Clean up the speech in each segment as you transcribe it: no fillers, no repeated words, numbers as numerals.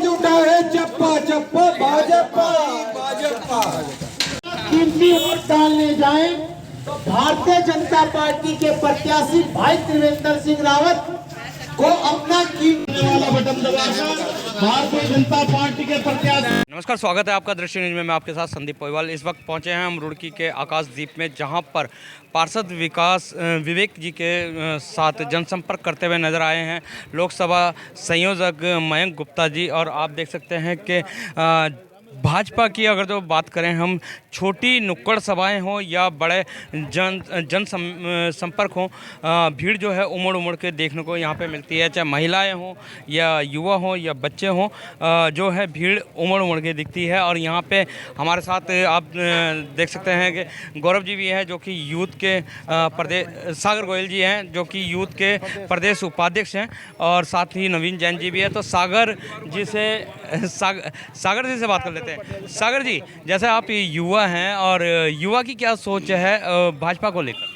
उठा है चप्पा चप्पा भाजपा भाजपा। कीमती वोट डालने जाएं तो भारतीय जनता पार्टी के प्रत्याशी भाई त्रिवेंद्र सिंह रावत को अपना कीमती वाला बटन दबाकर भारतीय जनता पार्टी के प्रत्याशी। नमस्कार, स्वागत है आपका दृश्य न्यूज में। मैं आपके साथ संदीप पोईवाल। इस वक्त पहुंचे हैं हम रुड़की के आकाशदीप में, जहां पर पार्षद विवेक जी के साथ जनसंपर्क करते हुए नजर आए हैं लोकसभा संयोजक मयंक गुप्ता जी। और आप देख सकते हैं कि भाजपा की अगर जो बात करें हम, छोटी नुक्कड़ सभाएं हों या बड़े संपर्क हों, भीड़ जो है उमड़ उमड़ के देखने को यहाँ पे मिलती है। चाहे महिलाएं हों या युवा हों या बच्चे हों, जो है भीड़ उमड़ उमड़ के दिखती है। और यहाँ पे हमारे साथ आप देख सकते हैं कि गौरव जी भी हैं, जो कि यूथ के प्रदेश, सागर गोयल जी हैं जो कि यूथ के प्रदेश उपाध्यक्ष हैं, और साथ ही नवीन जैन जी भी है। तो सागर जी से बात कर लेते हैं। सागर जी, जैसे आप युवा हैं, और युवा की क्या सोच है भाजपा को लेकर?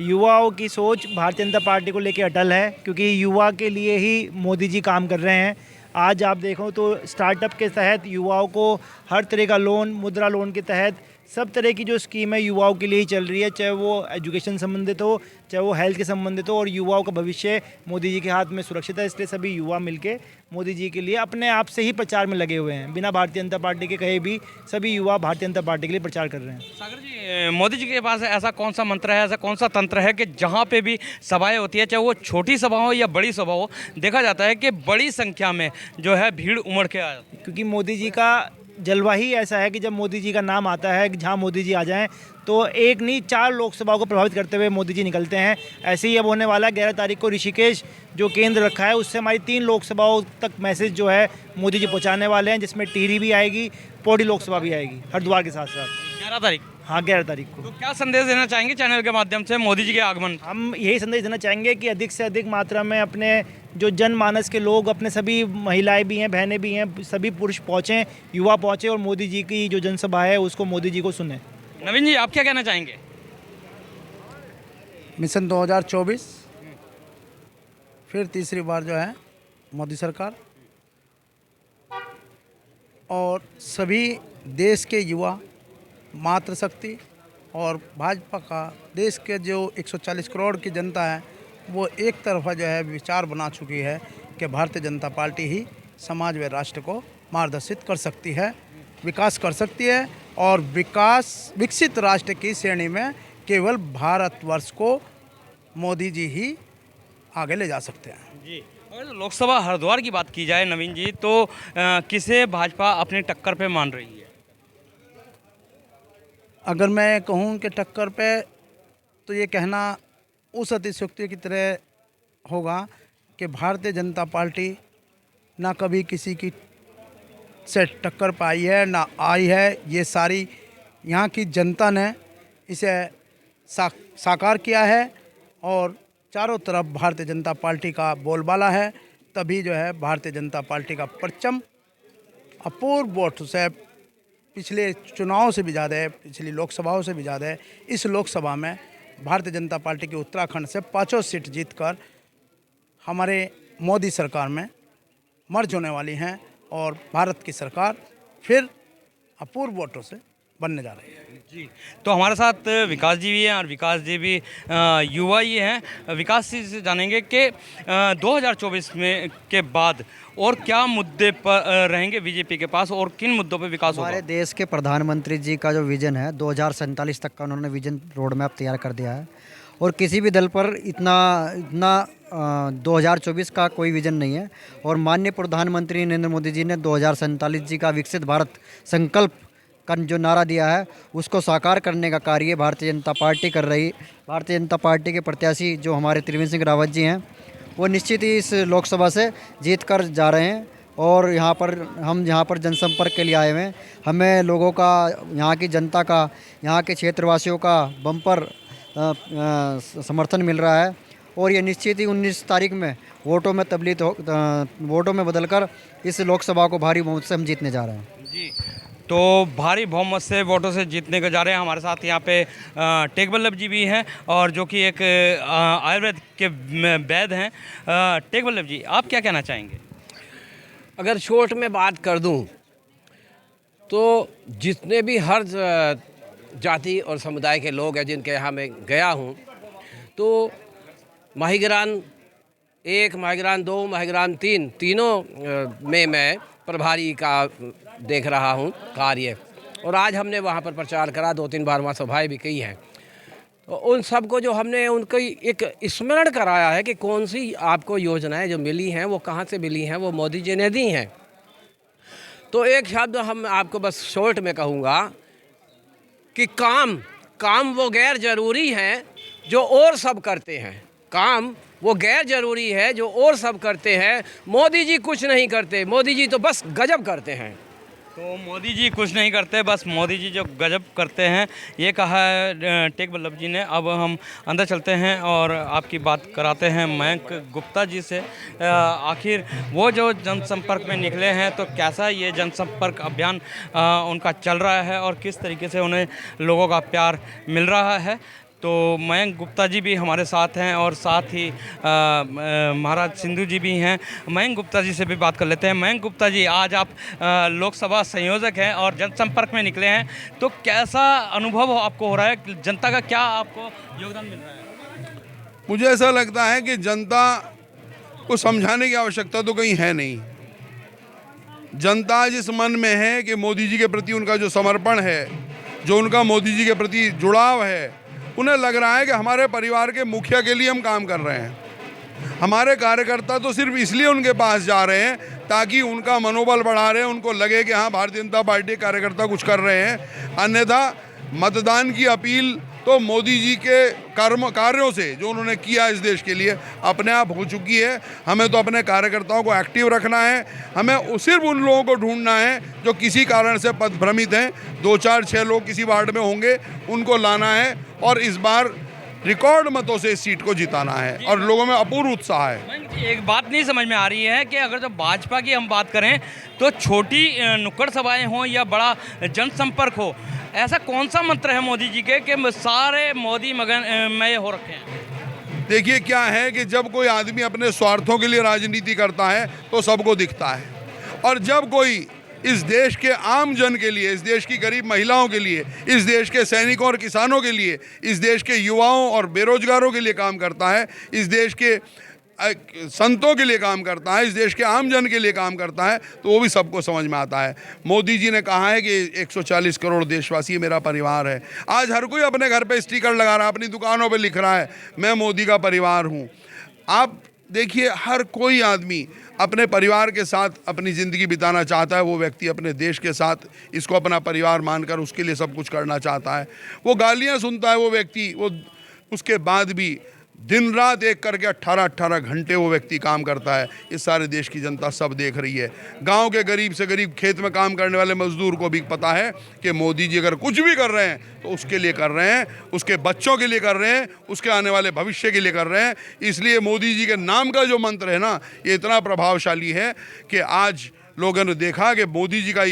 युवाओं की सोच भारतीय जनता पार्टी को लेकर अटल है, क्योंकि युवा के लिए ही मोदी जी काम कर रहे हैं। आज आप देखो तो स्टार्टअप के तहत युवाओं को हर तरह का लोन, मुद्रा लोन के तहत सब तरह की जो स्कीम है युवाओं के लिए ही चल रही है, चाहे वो एजुकेशन संबंधित हो, चाहे वो हेल्थ के संबंधित हो। और युवाओं का भविष्य मोदी जी के हाथ में सुरक्षित है, इसलिए सभी युवा मिलके मोदी जी के लिए अपने आप से ही प्रचार में लगे हुए हैं। बिना भारतीय जनता पार्टी के कहे भी सभी युवा भारतीय जनता पार्टी के लिए प्रचार कर रहे हैं। सागर जी, मोदी जी के पास ऐसा कौन सा मंत्र है, ऐसा कौन सा तंत्र है कि जहाँ पे भी सभाएं होती है, चाहे वो छोटी सभा हो या बड़ी सभा हो, देखा जाता है कि बड़ी संख्या में जो है भीड़ उमड़ के आ जाती है? क्योंकि मोदी जी का जलवा ही ऐसा है कि जब मोदी जी का नाम आता है, जहाँ मोदी जी आ जाएं तो एक नहीं 4 लोकसभाओं को प्रभावित करते हुए मोदी जी निकलते हैं। ऐसे ही अब होने वाला है 11 तारीख को ऋषिकेश जो केंद्र रखा है, उससे हमारी 3 लोकसभाओं तक मैसेज जो है मोदी जी पहुँचाने वाले हैं, जिसमें टिहरी भी आएगी, पौड़ी लोकसभा भी आएगी हरिद्वार के साथ साथ। 11 तारीख? हाँ, 11 तारीख को। तो क्या संदेश देना चाहेंगे चैनल के माध्यम से मोदी जी के आगमन? हम यही संदेश देना चाहेंगे कि अधिक से अधिक मात्रा में अपने जो जनमानस के लोग, अपने सभी महिलाएं भी हैं, बहनें भी हैं, सभी पुरुष पहुँचें, युवा पहुँचें और मोदी जी की जो जनसभा है उसको मोदी जी को सुने। नवीन जी, आप क्या कहना चाहेंगे? मिशन 2024 फिर तीसरी बार जो है मोदी सरकार, और सभी देश के युवा, मातृशक्ति और भाजपा का देश के जो 140 करोड़ की जनता है, वो एक तरफा जो है विचार बना चुकी है कि भारतीय जनता पार्टी ही समाज व राष्ट्र को मार्गदर्शित कर सकती है, विकास कर सकती है। और विकसित राष्ट्र की श्रेणी में केवल भारतवर्ष को मोदी जी ही आगे ले जा सकते हैं। जी, अगर लोकसभा हरिद्वार की बात की जाए नवीन जी, तो किसे भाजपा अपनी टक्कर पे मान रही है? अगर मैं कहूँ कि टक्कर पे, तो ये कहना उस अतिशयोक्ति की तरह होगा कि भारतीय जनता पार्टी ना कभी किसी की से टक्कर पाई है, ना आई है। ये सारी यहाँ की जनता ने इसे साकार किया है, और चारों तरफ भारतीय जनता पार्टी का बोलबाला है। तभी जो है भारतीय जनता पार्टी का परचम अपूर्व वोट से, पिछले चुनाव से भी ज़्यादा है, पिछली लोकसभाओं से भी ज़्यादा है। इस लोकसभा में भारतीय जनता पार्टी की उत्तराखंड से 5 सीट जीतकर हमारे मोदी सरकार में मर्ज होने वाली हैं, और भारत की सरकार फिर अपूर्व वोटों से बनने जा रही है। जी, तो हमारे साथ विकास जी भी हैं, और विकास जी भी युवा ही हैं। विकास जी से जानेंगे कि 2024 में के बाद और क्या मुद्दे पर रहेंगे बीजेपी के पास, और किन मुद्दों पे विकास होगा? हमारे देश के प्रधानमंत्री जी का जो विज़न है 2047 तक का, उन्होंने विज़न रोड मैप तैयार कर दिया है, और किसी भी दल पर इतना 2024 का कोई विज़न नहीं है। और माननीय प्रधानमंत्री नरेंद्र मोदी जी ने 2047 जी का विकसित भारत संकल्प का जो नारा दिया है, उसको साकार करने का कार्य भारतीय जनता पार्टी कर रही। भारतीय जनता पार्टी के प्रत्याशी जो हमारे त्रिवेंद्र सिंह रावत जी हैं, वो निश्चित ही इस लोकसभा से जीत कर जा रहे हैं। और हम यहाँ पर जनसंपर्क के लिए आए हुए हैं। हमें लोगों का, यहाँ की जनता का, यहाँ के क्षेत्रवासियों का बम्पर समर्थन मिल रहा है, और ये निश्चित ही 19 तारीख में वोटों में बदलकर इस लोकसभा को भारी बहुमत से हम जीतने जा रहे हैं। जी, तो भारी बहुमत से वोटों से जीतने को जा रहे हैं। हमारे साथ यहाँ पे टेक बल्लभ जी भी हैं, और जो कि एक आयुर्वेद के वैद्य हैं। टेक बल्लभ जी, आप क्या कहना चाहेंगे? अगर शॉर्ट में बात कर दूं तो जितने भी हर जाति और समुदाय के लोग हैं जिनके यहाँ मैं गया हूँ, तो माहीग्राम 1, माहीग्राम 2, माहीग्राम 3 तीनों में मैं प्रभारी का देख रहा हूँ कार्य। और आज हमने वहाँ पर प्रचार करा, 2-3 बार वहाँ सभाएँ भी की हैं। तो उन सब को जो हमने उनको एक स्मरण कराया है कि कौन सी आपको योजनाएं जो मिली हैं वो कहाँ से मिली हैं, वो मोदी जी ने दी हैं। तो एक शब्द हम आपको बस शॉर्ट में कहूँगा कि काम वो गैर ज़रूरी हैं जो और सब करते हैं। काम वो गैर ज़रूरी है जो और सब करते हैं। मोदी जी कुछ नहीं करते, मोदी जी तो बस गजब करते हैं। तो मोदी जी कुछ नहीं करते, बस मोदी जी जो गजब करते हैं, ये कहा है टेक बल्लभ जी ने। अब हम अंदर चलते हैं और आपकी बात कराते हैं मयंक गुप्ता जी से। आखिर वो जो जनसंपर्क में निकले हैं, तो कैसा ये जनसंपर्क अभियान उनका चल रहा है और किस तरीके से उन्हें लोगों का प्यार मिल रहा है। तो मयंक गुप्ता जी भी हमारे साथ हैं और साथ ही महाराज सिंधु जी भी हैं। मयंक गुप्ता जी से भी बात कर लेते हैं। मयंक गुप्ता जी, आज आप लोकसभा संयोजक हैं और जनसंपर्क में निकले हैं, तो कैसा अनुभव आपको हो रहा है? जनता का क्या आपको योगदान मिल रहा है? मुझे ऐसा लगता है कि जनता को समझाने की आवश्यकता तो कहीं है नहीं। जनता जिस मन में है कि मोदी जी के प्रति उनका जो समर्पण है, जो उनका मोदी जी के प्रति जुड़ाव है, उन्हें लग रहा है कि हमारे परिवार के मुखिया के लिए हम काम कर रहे हैं। हमारे कार्यकर्ता तो सिर्फ इसलिए उनके पास जा रहे हैं ताकि उनका मनोबल बढ़ा रहे हैं, उनको लगे कि हाँ भारतीय जनता पार्टी कार्यकर्ता कुछ कर रहे हैं। अन्यथा मतदान की अपील तो मोदी जी के कार्यों से जो उन्होंने किया इस देश के लिए अपने आप हो चुकी है। हमें तो अपने कार्यकर्ताओं को एक्टिव रखना है। हमें सिर्फ उन लोगों को ढूंढना है जो किसी कारण से पथभ्रमित हैं। 2, 4, 6 लोग किसी वार्ड में होंगे, उनको लाना है और इस बार रिकॉर्ड मतों से इस सीट को जिताना है और लोगों में अपूर्व उत्साह है। एक बात नहीं समझ में आ रही है कि अगर जो भाजपा की हम बात करें तो छोटी नुक्कड़ सभाएं हों या बड़ा जनसंपर्क हो, ऐसा कौन सा मंत्र है मोदी जी के कि सारे मोदी मगन में हो रखे हैं? देखिए क्या है कि जब कोई आदमी अपने स्वार्थों के लिए राजनीति करता है तो सबको दिखता है, और जब कोई इस देश के आम जन के लिए, इस देश की गरीब महिलाओं के लिए, इस देश के सैनिकों और किसानों के लिए, इस देश के युवाओं और बेरोजगारों के लिए काम करता है, इस देश के संतों के लिए काम करता है, इस देश के आम जन के लिए काम करता है, तो वो भी सबको समझ में आता है। मोदी जी ने कहा है कि 140 करोड़ देशवासी मेरा परिवार है। आज हर कोई अपने घर पे स्टिकर लगा रहा है, अपनी दुकानों पे लिख रहा है मैं मोदी का परिवार हूँ। आप देखिए, हर कोई आदमी अपने परिवार के साथ अपनी ज़िंदगी बिताना चाहता है। वो व्यक्ति अपने देश के साथ इसको अपना परिवार मानकर उसके लिए सब कुछ करना चाहता है। वो गालियाँ सुनता है वो व्यक्ति, वो उसके बाद भी दिन रात एक करके 18-18 घंटे वो व्यक्ति काम करता है। इस सारे देश की जनता सब देख रही है। गांव के गरीब से गरीब खेत में काम करने वाले मजदूर को भी पता है कि मोदी जी अगर कुछ भी कर रहे हैं तो उसके लिए कर रहे हैं, उसके बच्चों के लिए कर रहे हैं, उसके आने वाले भविष्य के लिए कर रहे हैं। इसलिए मोदी जी के नाम का जो मंत्र है ना, ये इतना प्रभावशाली है कि आज लोगों ने देखा कि मोदी जी का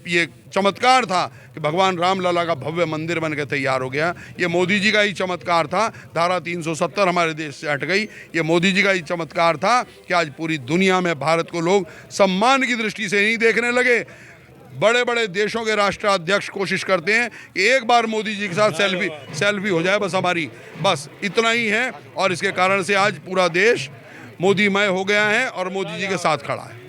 ये चमत्कार था कि भगवान रामलला का भव्य मंदिर बन के तैयार हो गया। ये मोदी जी का ही चमत्कार था। धारा 370 हमारे देश से हट गई। ये मोदी जी का ही चमत्कार था कि आज पूरी दुनिया में भारत को लोग सम्मान की दृष्टि से नहीं देखने लगे। बड़े बड़े देशों के राष्ट्राध्यक्ष कोशिश करते हैं कि एक बार मोदी जी के साथ सेल्फी हो जाए, बस हमारी, बस इतना ही है। और इसके कारण से आज पूरा देश मोदीमय हो गया है और मोदी जी के साथ खड़ा है।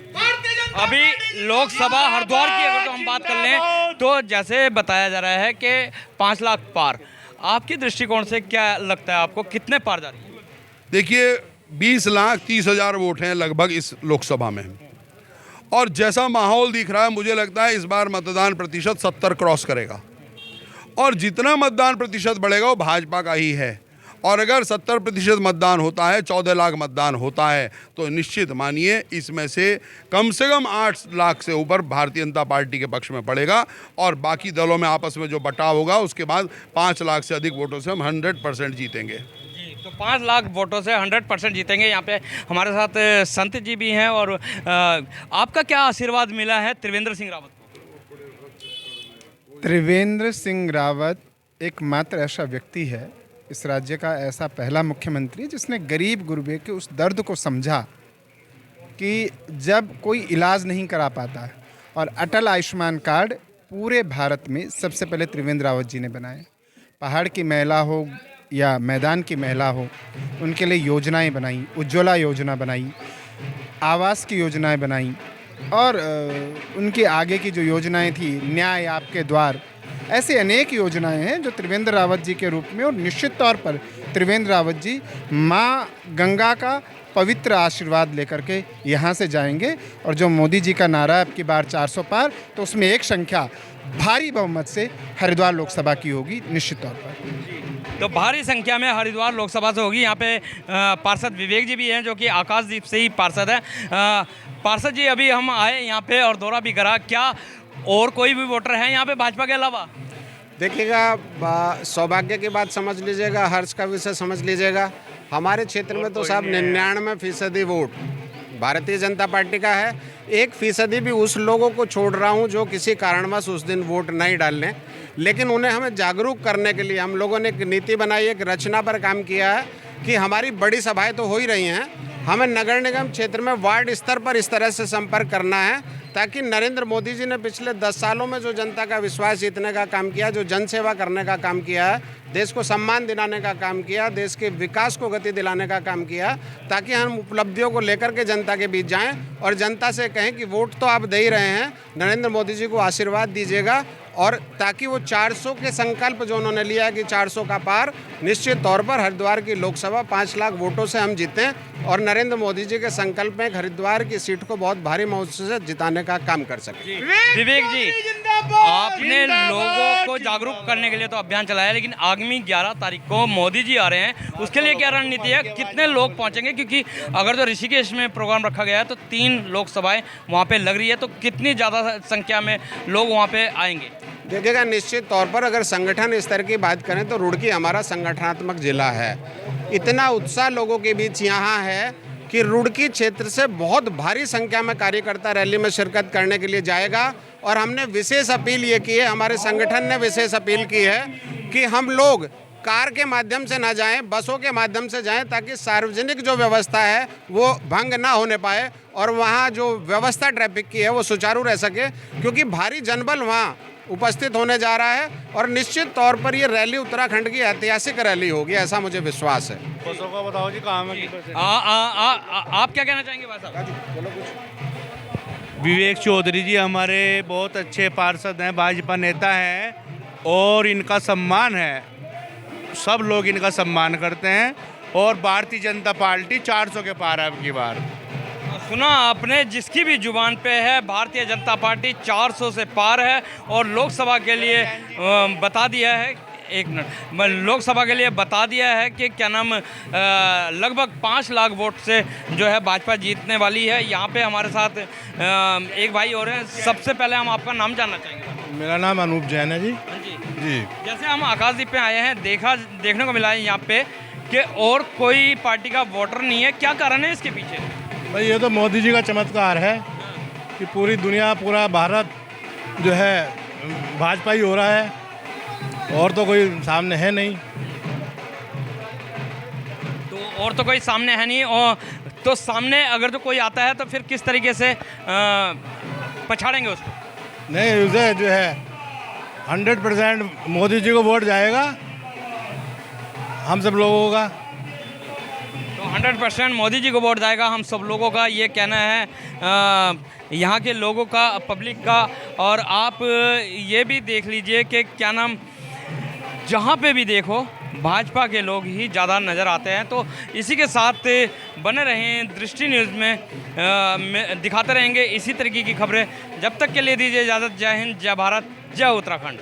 अभी लोकसभा हरिद्वार की अगर तो हम बात कर लें तो जैसे बताया जा रहा है कि 5 लाख पार, आपके दृष्टिकोण से क्या लगता है, आपको कितने पार जा रही है? देखिए 20,30,000 वोट हैं लगभग इस लोकसभा में, और जैसा माहौल दिख रहा है मुझे लगता है इस बार मतदान प्रतिशत 70 क्रॉस करेगा, और जितना मतदान प्रतिशत बढ़ेगा वो भाजपा का ही है। और अगर 70% मतदान होता है, 14 लाख मतदान होता है, तो निश्चित मानिए इसमें से कम 8 लाख से ऊपर भारतीय जनता पार्टी के पक्ष में पड़ेगा, और बाकी दलों में आपस में जो बटाव होगा उसके बाद 5 लाख से अधिक वोटों से हम 100% जीतेंगे। जी, तो 5 लाख वोटों से 100% जीतेंगे। यहाँ पे हमारे साथ संत जी भी हैं, और आपका क्या आशीर्वाद मिला है त्रिवेंद्र सिंह रावत को? त्रिवेंद्र सिंह रावत एकमात्र ऐसा व्यक्ति है इस राज्य का, ऐसा पहला मुख्यमंत्री जिसने गरीब गुरबे के उस दर्द को समझा कि जब कोई इलाज नहीं करा पाता है, और अटल आयुष्मान कार्ड पूरे भारत में सबसे पहले त्रिवेंद्र रावत जी ने बनाए। पहाड़ की महिला हो या मैदान की महिला हो, उनके लिए योजनाएं बनाई, उज्ज्वला योजना बनाई, आवास की योजनाएं बनाई, और उनके आगे की जो योजनाएं थी, न्याय आपके द्वार, ऐसे अनेक योजनाएं हैं जो त्रिवेंद्र रावत जी के रूप में, और निश्चित तौर पर त्रिवेंद्र रावत जी माँ गंगा का पवित्र आशीर्वाद लेकर के यहाँ से जाएंगे। और जो मोदी जी का नारा है अब की बार 400 पार, तो उसमें एक संख्या भारी बहुमत से हरिद्वार लोकसभा की होगी निश्चित तौर पर। तो भारी संख्या में हरिद्वार लोकसभा से होगी। यहाँ पे पार्षद विवेक जी भी हैं जो कि आकाशदीप से ही पार्षद है। पार्षद जी, अभी हम आए यहाँ पे और दौरा भी करा, क्या और कोई भी वोटर है यहाँ पे भाजपा के अलावा? देखिएगा, सौभाग्य की बात समझ लीजिएगा, हर्ष का विषय समझ लीजिएगा। हमारे क्षेत्र में तो साहब 99% वोट भारतीय जनता पार्टी का है। 1% भी उस लोगों को छोड़ रहा हूं जो किसी कारणवश उस दिन वोट नहीं डालने, लेकिन उन्हें हमें जागरूक करने के लिए हम लोगों ने एक नीति बनाई, एक रचना पर काम किया है कि हमारी बड़ी सभाएं तो हो ही रही हैं, हमें नगर निगम क्षेत्र में वार्ड स्तर पर इस तरह से संपर्क करना है ताकि नरेंद्र मोदी जी ने पिछले 10 सालों में जो जनता का विश्वास जीतने का काम किया, जो जनसेवा करने का काम किया है, देश को सम्मान दिलाने का काम किया, देश के विकास को गति दिलाने का काम किया, ताकि हम उपलब्धियों को लेकर के जनता के बीच जाएं और जनता से कहें कि वोट तो आप दे ही रहे हैं, नरेंद्र मोदी जी को आशीर्वाद दीजिएगा, और ताकि वो 400 के संकल्प जो उन्होंने लिया है कि 400 का पार, निश्चित तौर पर हरिद्वार की लोकसभा 5 लाख वोटों से हम जीतें और नरेंद्र मोदी जी के संकल्प में हरिद्वार की सीट को बहुत भारी मत से जिताने का काम कर सकें। विवेक जी, आपने लोगों को जागरूक करने के लिए तो अभियान चलाया, लेकिन आगामी 11 तारीख को मोदी जी आ रहे हैं, उसके लिए क्या रणनीति है? कितने लोग पहुंचेंगे? क्योंकि अगर तो ऋषिकेश में प्रोग्राम रखा गया है तो 3 लोकसभाएं वहां पे लग रही है, तो कितनी ज़्यादा संख्या में लोग वहां पे आएंगे? देखिएगा, निश्चित तौर पर अगर संगठन स्तर की बात करें तो रुड़की हमारा संगठनात्मक जिला है। इतना उत्साह लोगों के बीच यहाँ है कि रुड़की क्षेत्र से बहुत भारी संख्या में कार्यकर्ता रैली में शिरकत करने के लिए जाएगा। और हमने विशेष अपील ये की है, हमारे संगठन ने विशेष अपील की है कि हम लोग कार के माध्यम से ना जाएं, बसों के माध्यम से जाएं, ताकि सार्वजनिक जो व्यवस्था है वो भंग ना होने पाए और वहाँ जो व्यवस्था ट्रैफिक की है वो सुचारू रह सके, क्योंकि भारी जनबल वहाँ उपस्थित होने जा रहा है और निश्चित तौर पर ये रैली उत्तराखंड की ऐतिहासिक रैली होगी, ऐसा मुझे विश्वास है। बसों का बताओ जी, कहाँ है? आप क्या कहना चाहेंगे भाई साहब? विवेक चौधरी जी हमारे बहुत अच्छे पार्षद हैं, भाजपा नेता हैं और इनका सम्मान है, सब लोग इनका सम्मान करते हैं। और भारतीय जनता पार्टी 400 के पार है अब की बार। सुना आपने, जिसकी भी जुबान पे है भारतीय जनता पार्टी 400 से पार है और लोकसभा के लिए बता दिया है, एक मिनट, लोकसभा के लिए बता दिया है कि क्या नाम लगभग 5 लाख वोट से जो है भाजपा जीतने वाली है। यहाँ पे हमारे साथ एक भाई और हैं। सबसे पहले हम आपका नाम जानना चाहेंगे। मेरा नाम अनूप जैन है जी। जी, जैसे हम आकाशदीप पे आए हैं, देखने को मिला है यहाँ पे कि और कोई पार्टी का वोटर नहीं है, क्या कारण है इसके पीछे? भाई ये तो मोदी जी का चमत्कार है कि पूरी दुनिया, पूरा भारत जो है भाजपा ही हो रहा है, और तो कोई सामने है नहीं। तो और तो कोई सामने है नहीं, और तो सामने अगर तो कोई आता है तो फिर किस तरीके से पछाड़ेंगे उसको? नहीं, उसे जो है 100% मोदी जी को वोट जाएगा, हम सब लोगों का। तो 100% मोदी जी को वोट जाएगा हम सब लोगों का, ये कहना है यहाँ के लोगों का, पब्लिक का। और आप ये भी देख लीजिए कि क्या नाम, जहाँ पे भी देखो भाजपा के लोग ही ज़्यादा नज़र आते हैं। तो इसी के साथ बने रहें दृष्टि न्यूज़ में दिखाते रहेंगे इसी तरीके की खबरें। जब तक के लिए दीजिए इजाज़त। जय हिंद, जय भारत, जय उत्तराखंड।